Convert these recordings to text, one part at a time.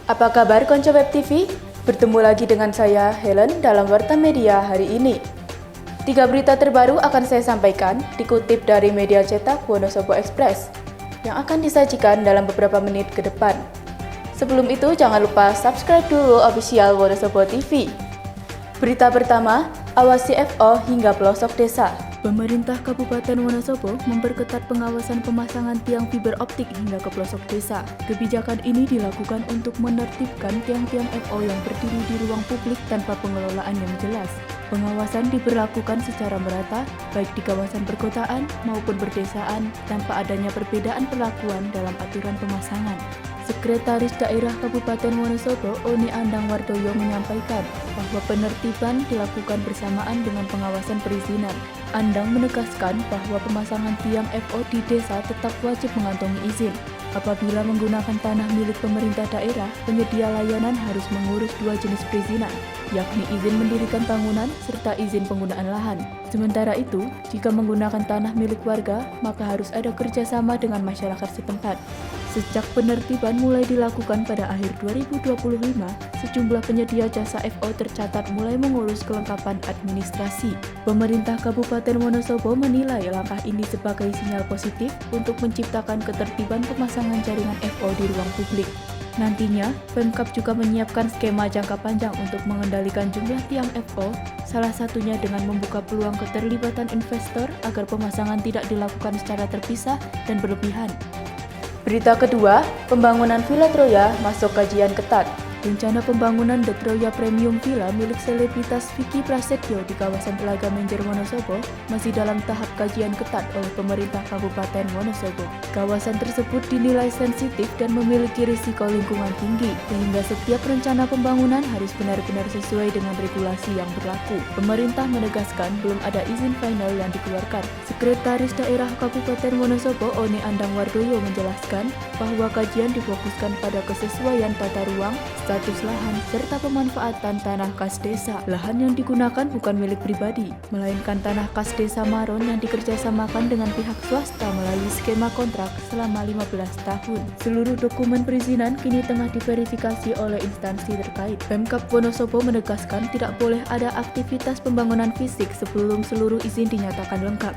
Apa kabar konco Web TV? Bertemu lagi dengan saya, Helen, dalam Warta Media hari ini. 3 berita terbaru akan saya sampaikan, dikutip dari media cetak Wonosobo Express, yang akan disajikan dalam beberapa menit ke depan. Sebelum itu, jangan lupa subscribe dulu official Wonosobo TV. Berita pertama, awas CFO hingga pelosok desa. Pemerintah Kabupaten Wonosobo memperketat pengawasan pemasangan tiang fiber optik hingga ke pelosok desa. Kebijakan ini dilakukan untuk menertibkan tiang-tiang FO yang berdiri di ruang publik tanpa pengelolaan yang jelas. Pengawasan diberlakukan secara merata, baik di kawasan perkotaan maupun perdesaan, tanpa adanya perbedaan perlakuan dalam aturan pemasangan. Sekretaris Daerah Kabupaten Wonosobo, Oni Andang Wardoyo menyampaikan bahwa penertiban dilakukan bersamaan dengan pengawasan perizinan. Andang menegaskan bahwa pemasangan tiang FO di desa tetap wajib mengantongi izin. Apabila menggunakan tanah milik pemerintah daerah, penyedia layanan harus mengurus 2 jenis perizinan, yakni izin mendirikan bangunan serta izin penggunaan lahan. Sementara itu, jika menggunakan tanah milik warga, maka harus ada kerjasama dengan masyarakat setempat. Sejak penertiban mulai dilakukan pada akhir 2025, sejumlah penyedia jasa FO tercatat mulai mengurus kelengkapan administrasi. Pemerintah Kabupaten Wonosobo menilai langkah ini sebagai sinyal positif untuk menciptakan ketertiban pemasangan jaringan FO di ruang publik. Nantinya, Pemkab juga menyiapkan skema jangka panjang untuk mengendalikan jumlah tiang FO, salah satunya dengan membuka peluang keterlibatan investor agar pemasangan tidak dilakukan secara terpisah dan berlebihan. Berita kedua, pembangunan Villa Troya masuk kajian ketat. Rencana pembangunan The Troya Premium Villa milik selebritas Vicky Prasetyo di kawasan Telaga Menjer Wonosobo masih dalam tahap kajian ketat oleh pemerintah Kabupaten Wonosobo. Kawasan tersebut dinilai sensitif dan memiliki risiko lingkungan tinggi, sehingga setiap rencana pembangunan harus benar-benar sesuai dengan regulasi yang berlaku. Pemerintah menegaskan belum ada izin final yang dikeluarkan. Sekretaris Daerah Kabupaten Wonosobo, Oni Andang Wardoyo menjelaskan bahwa kajian difokuskan pada kesesuaian tata ruang, status lahan, serta pemanfaatan tanah kas desa. Lahan yang digunakan bukan milik pribadi, melainkan tanah kas desa Maron yang dikerjasamakan dengan pihak swasta melalui skema kontrak selama 15 tahun. Seluruh dokumen perizinan kini tengah diverifikasi oleh instansi terkait. Pemkab Wonosobo menegaskan tidak boleh ada aktivitas pembangunan fisik sebelum seluruh izin dinyatakan lengkap.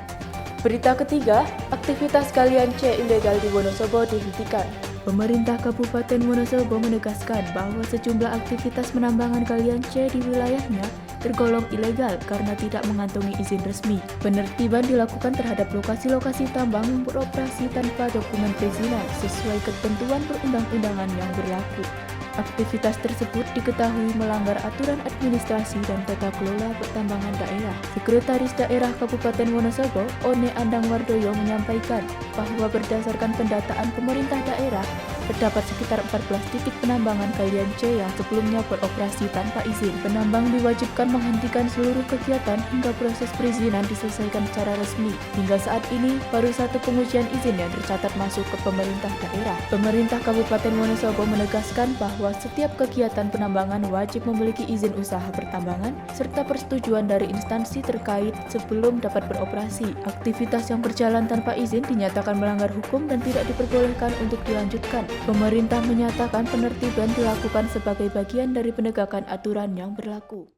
Berita ketiga, aktivitas galian C ilegal di Wonosobo dihentikan. Pemerintah Kabupaten Wonosobo menegaskan bahwa sejumlah aktivitas penambangan galian C di wilayahnya tergolong ilegal karena tidak mengantongi izin resmi. Penertiban dilakukan terhadap lokasi-lokasi tambang yang beroperasi tanpa dokumen perizinan sesuai ketentuan perundang-undangan yang berlaku. Aktivitas tersebut diketahui melanggar aturan administrasi dan tata kelola pertambangan daerah. Sekretaris Daerah Kabupaten Wonosobo, One Andang Wardoyo menyampaikan bahwa berdasarkan pendataan pemerintah daerah, terdapat sekitar 14 titik penambangan galian C yang sebelumnya beroperasi tanpa izin. Penambang diwajibkan menghentikan seluruh kegiatan hingga proses perizinan diselesaikan secara resmi. Hingga saat ini, baru 1 pengujian izin yang tercatat masuk ke pemerintah daerah. Pemerintah Kabupaten Wonosobo menegaskan bahwa setiap kegiatan penambangan wajib memiliki izin usaha pertambangan serta persetujuan dari instansi terkait sebelum dapat beroperasi. Aktivitas yang berjalan tanpa izin dinyatakan melanggar hukum dan tidak diperbolehkan untuk dilanjutkan. Pemerintah menyatakan penertiban dilakukan sebagai bagian dari penegakan aturan yang berlaku.